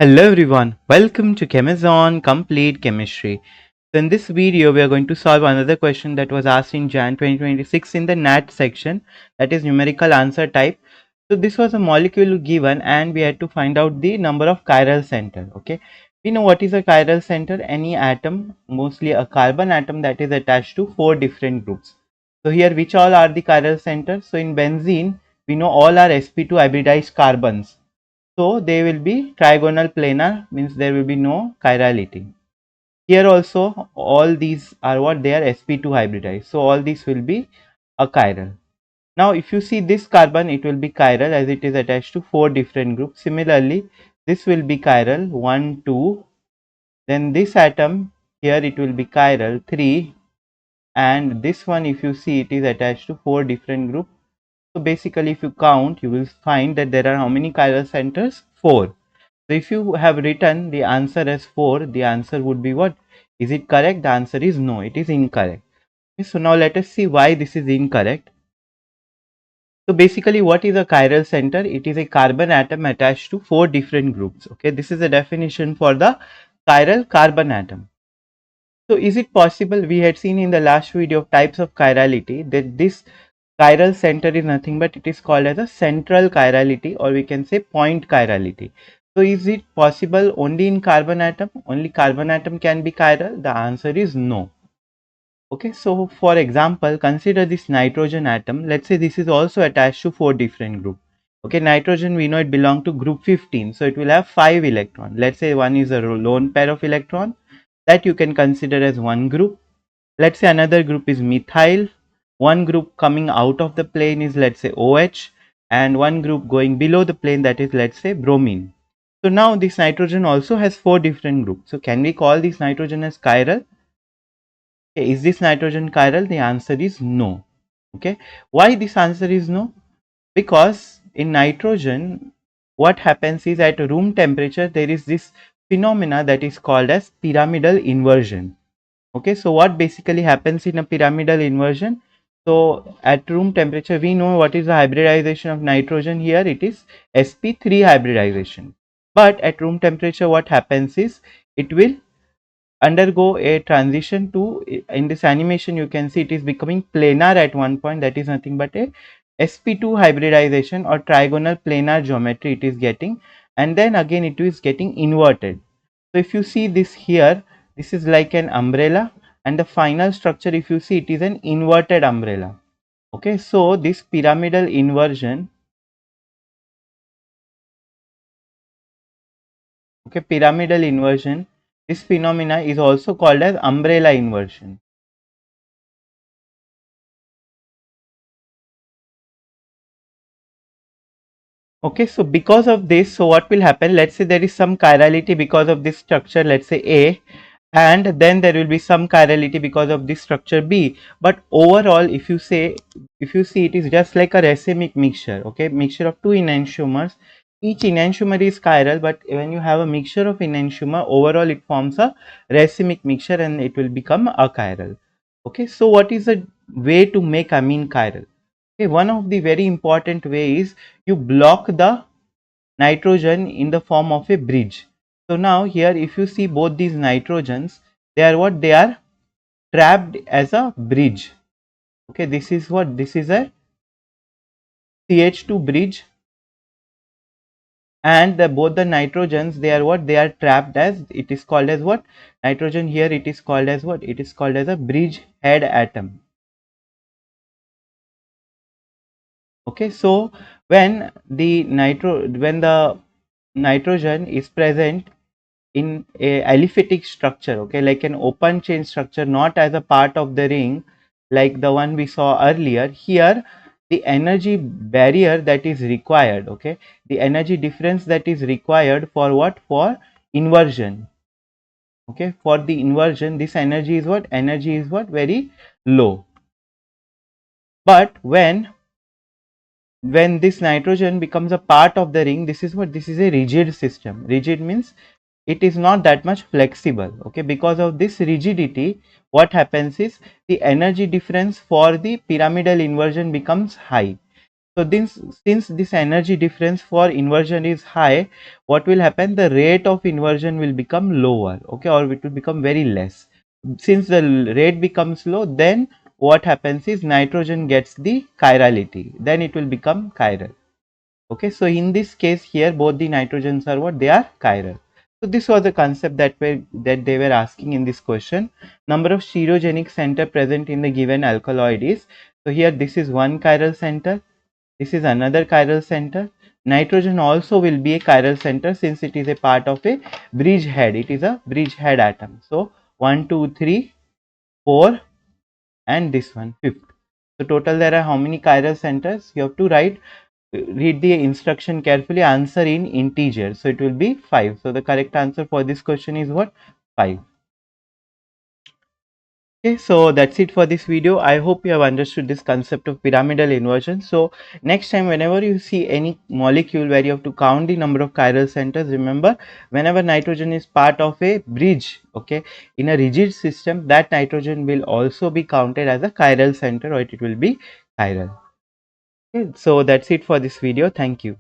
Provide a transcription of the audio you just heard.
Hello everyone, welcome to Chemazon Complete Chemistry. So in this video, we are going to solve another question that was asked in Jan 2026 in the NAT section, that is numerical answer type. So this was a molecule given and we had to find out the number of chiral center. Okay, we know what is a chiral center, any atom, mostly a carbon atom that is attached to 4 different groups. So here which all are the chiral centers? So in benzene, we know all are sp2 hybridized carbons. So they will be trigonal planar, means there will be no chirality. Here also all these are what they are sp2 hybridized. So all these will be a chiral. Now if you see this carbon, it will be chiral as it is attached to 4 different groups. Similarly, this will be chiral 1, 2. Then this atom here it will be chiral 3, and this one if you see it is attached to 4 different groups. So basically if you count, you will find that there are how many chiral centers? 4. So if you have written the answer as 4, the answer would be what? Is it correct? The answer is no, it is incorrect. Okay, so now let us see why this is incorrect. So basically what is a chiral center? It is a carbon atom attached to 4 different groups. Okay, this is a definition for the chiral carbon atom. So is it possible, we had seen in the last video of types of chirality, that this chiral center is nothing but it is called as a central chirality, or we can say point chirality. So is it possible only in carbon atom? Only carbon atom can be chiral? The answer is no. Okay, so for example, consider this nitrogen atom. Let's say this is also attached to 4 different groups. Okay, nitrogen we know it belongs to group 15, so it will have 5 electrons. Let's say one is a lone pair of electron, that you can consider as one group. Let's say another group is methyl. One group coming out of the plane is, let's say, OH, and one group going below the plane, that is, let's say, bromine. So now this nitrogen also has 4 different groups. So can we call this nitrogen as chiral? Okay, is this nitrogen chiral? The answer is no. Okay, why this answer is no? Because in nitrogen, what happens is at room temperature there is this phenomena that is called as pyramidal inversion. Okay, so what basically happens in a pyramidal inversion? So at room temperature, we know what is the hybridization of nitrogen. Here it is sp3 hybridization, but at room temperature what happens is it will undergo a transition to, in this animation you can see it is becoming planar at one point, that is nothing but a sp2 hybridization or trigonal planar geometry it is getting, and then again it is getting inverted. So if you see this here, this is like an umbrella, and the final structure if you see it is an inverted umbrella. Okay, so this pyramidal inversion, okay, pyramidal inversion, this phenomena is also called as umbrella inversion. Okay, so because of this, so what will happen? Let's say there is some chirality because of this structure, let's say A, and then there will be some chirality because of this structure B. But overall, if you see, it is just like a racemic mixture. Okay, mixture of two enantiomers. Each enantiomer is chiral, but when you have a mixture of enantiomer, overall it forms a racemic mixture and it will become a chiral. Okay, so what is the way to make amine chiral? Okay, one of the very important way is you block the nitrogen in the form of a bridge. So now here if you see both these nitrogens, they are what? They are trapped as a bridge. Okay, this is what? This is a CH2 bridge, and both the nitrogens, they are what? They are trapped as, it is called as what? Nitrogen here it is called as what? It is called as a bridge head atom. Okay, so when the nitrogen is present in a aliphatic structure, okay, like an open chain structure, not as a part of the ring like the one we saw earlier, here the energy barrier that is required, okay, the energy difference that is required for what? For inversion. Okay, for the inversion, this energy is what? Energy is what? Very low. But when this nitrogen becomes a part of the ring, this is what? This is a rigid system. Rigid means it is not that much flexible. Okay, because of this rigidity, what happens is the energy difference for the pyramidal inversion becomes high. So this, since this energy difference for inversion is high, what will happen? The rate of inversion will become lower, okay, or it will become very less. Since the rate becomes low, then what happens is nitrogen gets the chirality, then it will become chiral. Okay, so in this case here both the nitrogens are what? They are chiral. So this was the concept that they were asking in this question. Number of stereogenic center present in the given alkaloid is, so here this is one chiral center, this is another chiral center. Nitrogen also will be a chiral center since it is a part of a bridge head, it is a bridge head atom. So 1 2 3 4 and this one fifth. So total there are how many chiral centers? You have to read the instruction carefully, answer in integer. So it will be 5. So the correct answer for this question is what? 5. Okay, so that's it for this video. I hope you have understood this concept of pyramidal inversion. So next time whenever you see any molecule where you have to count the number of chiral centers, remember whenever nitrogen is part of a bridge, okay, in a rigid system, that nitrogen will also be counted as a chiral center, or it will be chiral. Okay, so that's it for this video. Thank you.